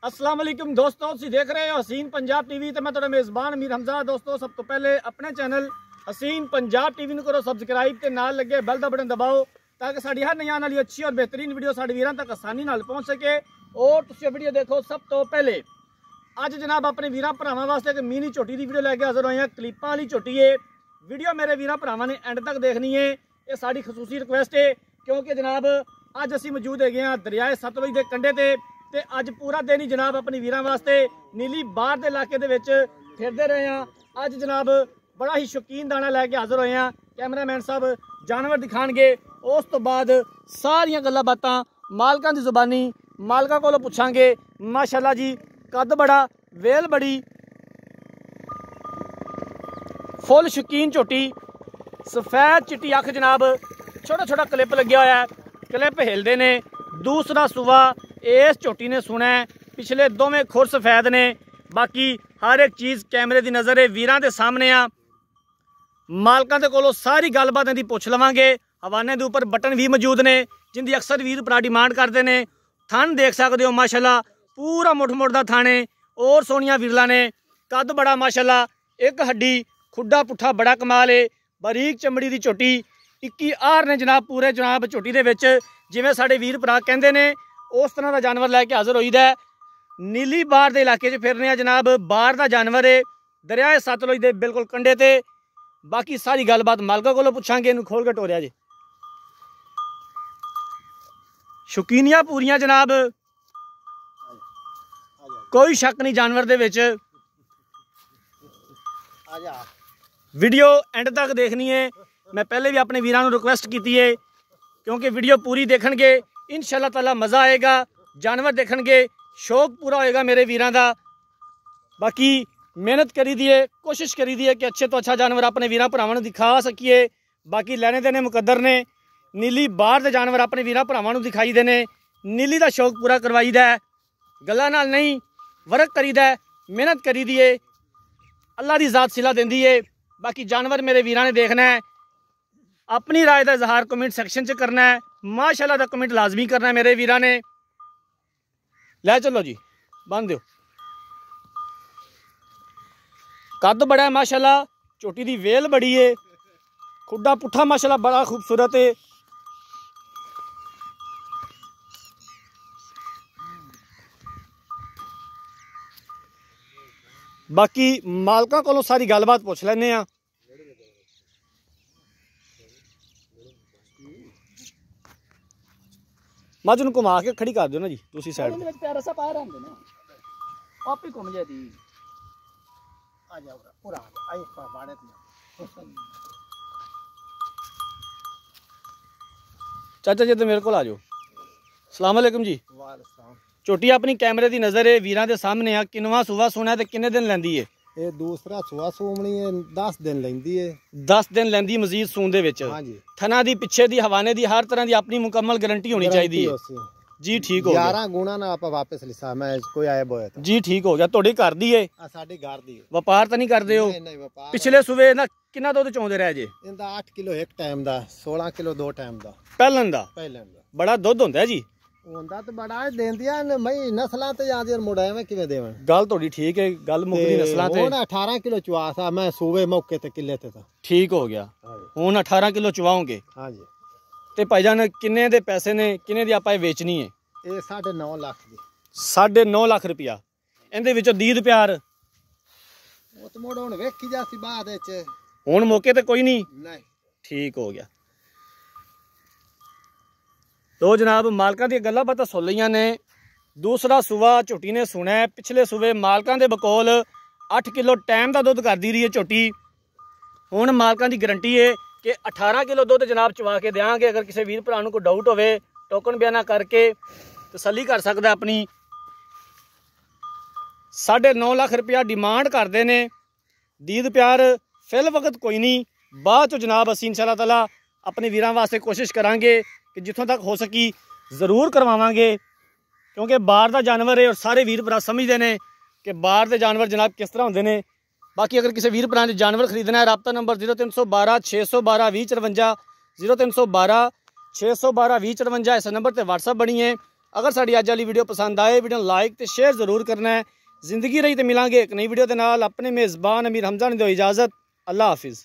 अस्सलाम वालेकुम दोस्तों, तुसीं देख रहे हो हसीन पंजाब टीवी ते मैं तुहाडा मेज़बान अमीर हमजा। दोस्तों सब तो पहले अपने चैनल हसीन पंजाब टीवी नूं करो सबसक्राइब ते नाल लगे बैल दा बटन दबाओ ताकि साडी हर नई आने वाली अच्छी और बेहतरीन वीडियो साडे वीरां तक आसानी नाल पहुंच सके। और तुसीं वीडियो देखो सब तो पहले। अज जनाब अपने वीरां भरावां वास्ते एक मिनी झोटी की वीडियो लैके हाज़र होए हैं। क्लिपां वाली झोटी है। वीडियो मेरे वीरां भरावां ने एंड तक देखनी है। ये साडी खसूसी रिक्वेस्ट है क्योंकि जनाब अज असीं मौजूद है दरियाए सतलुज के कंढे ते अज पूरा दिन ही जनाब अपने वीरां वास्ते नीली बार के इलाके दे विच फिरदे रहे हैं। अज जनाब बड़ा ही शौकीन दाना लैके हाज़र होए हैं। कैमरामैन साहब जानवर दिखाणगे, उस तो बाद सारियां गल्लां बातां मालकां दी जुबानी मालकां कोलों पुछांगे। माशाअल्लाह जी, कद बड़ा, वेल बड़ी, फुल शौकीन झोटी, सफेद चिट्टी अख जनाब, छोटा छोटा क्लिप लग्या होया है, क्लिप हिलदे ने। दूसरा सूआ इस झोटी ने सुना है, पिछले दोवें खुर सफेद ने। बाकी हर एक चीज़ कैमरे की नज़र है, वीरां दे सामने आ। मालकां दे कोलों सारी गलबात दी पुछ लवांगे। हवाने दे उपर बटन भी मौजूद ने जिंदी अक्सर वीर भरा डिमांड करते हैं। थन देख सकते हो माशाल्लाह, पूरा मुठ मुठ दा थाने और सोनिया विरला ने। कद बड़ा माशाल्लाह, एक हड्डी खुड्डा पुट्ठा बड़ा कमाल है। बारीक चमड़ी की झोटी, 21 आर ने जनाब पूरे जनाब झोटी दे विच जिवें साडे वीर भरा कहंदे ने उस तरह का जानवर लैके हाज़र होईदा है। नीली बार के इलाके च फिरने आ जनाब, बार का जानवर है, दरियाए सतलुज के बिल्कुल कंढे ते। बाकी सारी गलबात मालका कोलों पुछांगे। इनू खोल के टोरिया जी, शौकीनियां पूरियां जनाब, कोई शक नहीं जानवर दे विच। वीडियो एंड तक देखनी है। मैं पहले भी अपने वीरां नूं रिक्वेस्ट की है क्योंकि वीडियो पूरी देखणगे इंशाअल्लाह ताला मज़ा आएगा। जानवर देखणगे शौक पूरा होएगा मेरे वीरां दा। बाकी मेहनत करी दी है, कोशिश करी दी है कि अच्छे तो अच्छा जानवर अपने वीरां भरावां नूं दिखा सकीए। बाकी लैने देने मुकद्दर ने। नीली बाहर दे जानवर अपने वीरां भरावां नूं दिखाई देने, नीली दा शौक पूरा करवाईदा है। गल्लां नाल नहीं, वर्क करीदा है, मेहनत करी दी है, अल्लाह दी ज़ात सिला देंदी है। बाकी जानवर मेरे वीरां ने देखना है, अपनी राय का इजहार कमेंट सैक्शन च करना है। माशाअल्लाह दा कमेंट लाजमी करना है मेरे वीरां ने। लै चलो जी, बन दो। कद बड़ा है माशाअल्लाह, झोटी दी वेल बड़ी है, खुड्डा पुट्ठा माशाअल्लाह बड़ा खूबसूरत है। बाकी मालकां कोलों सारी गलबात पुछ लैने आ। मझ नूं घुमा के खड़ी कर दो ना जी दूसरी साइड। प्यारा सा पाया रहंदे ने आप ही घुम जाती। आ जाओ पूरा आई बाड़े ते चाचा जी तो मेरे को आ जाओ। अस्सलाम वालेकुम जी। वालेकुम। झोटी अपनी कैमरे की नज़र है, वीरां दे सामने आ। किनवा सूआ सुना ते किन्ने दिन लैंदी है? ये दूसरा सूआ सूमनी है, 10 दिन लैंदी है। 10 दिन लैंदी मजीद सून दे विच। हां जी। थना दी पिछे दी हवाने दी हर तरह की अपनी मुकम्मल गारंटी होनी चाहिए जी। ठीक हो गया। 11 गुणा ना आप वापस लिसा मैं कोई आए बोए तो जी। ठीक हो गया। थोड़ी घर दी है? आ साडी घर दी है। व्यापार तो नहीं करदे हो? नहीं व्यापार। पिछले सूबे ना कितना दुध चोंदे रहे जे? इंदा 8 किलो एक टाइम दा, 16 किलो 2 टाइम दा। पहलन दा बड़ा दुध होंदा है जी। ਹੁੰਦਾ ਤੇ ਬੜਾ ਦੇਂਦੀਆਂ ਨੇ ਮਈ ਨਸਲਾਂ ਤੇ ਜਾਂਦੀਆਂ ਮੁੰਡਾ ਐਵੇਂ ਕਿਵੇਂ ਦੇਵਣ। ਗੱਲ ਤੁਹਾਡੀ ਠੀਕ ਹੈ, ਗੱਲ ਮੁਕਦੀ ਨਸਲਾਂ ਤੇ। ਹੁਣ 18 ਕਿਲੋ ਚਵਾਸਾ ਮੈਂ ਸੂਵੇ ਮੌਕੇ ਤੇ ਕਿੱਲੇ ਤੇ ਤਾਂ ਠੀਕ ਹੋ ਗਿਆ। ਹੁਣ 18 ਕਿਲੋ ਚਵਾਓਗੇ? ਹਾਂ ਜੀ। ਤੇ ਭਾਈਜਾਨ ਕਿੰਨੇ ਦੇ ਪੈਸੇ ਨੇ, ਕਿੰਨੇ ਦੀ ਆਪਾਂ ਇਹ ਵੇਚਣੀ ਹੈ? ਇਹ 9.5 ਲੱਖ ਦੀ। 9.5 ਲੱਖ ਰੁਪਇਆ। ਇਹਦੇ ਵਿੱਚੋਂ ਦੀਦ ਪਿਆਰ ਉਹ ਤੇ ਮੋੜ ਹੁਣ ਵੇਖੀ ਜਾਸੀ ਬਾਅਦ ਵਿੱਚ। ਹੁਣ ਮੌਕੇ ਤੇ ਕੋਈ ਨਹੀਂ? ਨਹੀਂ। ठीक हो गया। तो जनाब मालकां दी गल्लां बातां सुन लईयां ने। दूसरा सूआ झोटी ने सुना है। पिछले सूबे मालकां दे बकोल 8 किलो टाइम का दुध करती रही है झोटी। हुण मालकां दी गारंटी है कि 18 किलो दुध जनाब चवा के देंगे। अगर किसी वीर भरा नूं कोई डाउट होवे टोकन बयाना करके तसल्ली कर सकदा अपनी। 9.5 लाख रुपया डिमांड करते हैं। दीद प्यार फिल वक्त कोई नहीं, बाद चो जनाब असीं इंशाअल्लाह ताला अपने वीरां वास्ते कोशिश करांगे कि जिथों तक हो सकी ज़रूर करवावांगे क्योंकि बाहर का जानवर है और सारे वीर भरा समझते हैं कि बाहर के जानवर जनाब किस तरह होंदे ने। बाकी अगर किसी वीर भरा ने जानवर खरीदना है, राबता नंबर 0312 612 20 53, 0312 612 20 53 इस नंबर पर WhatsApp बनी है। अगर साड़ी अज वाली वीडियो पसंद आए वीडियो लाइक तो शेयर जरूर करना है। जिंदगी रही तो मिलांगे एक नई वीडियो के नाल। अपने मेज़बान अमीर हमजा ने दो इजाज़त। अल्लाह हाफिज़।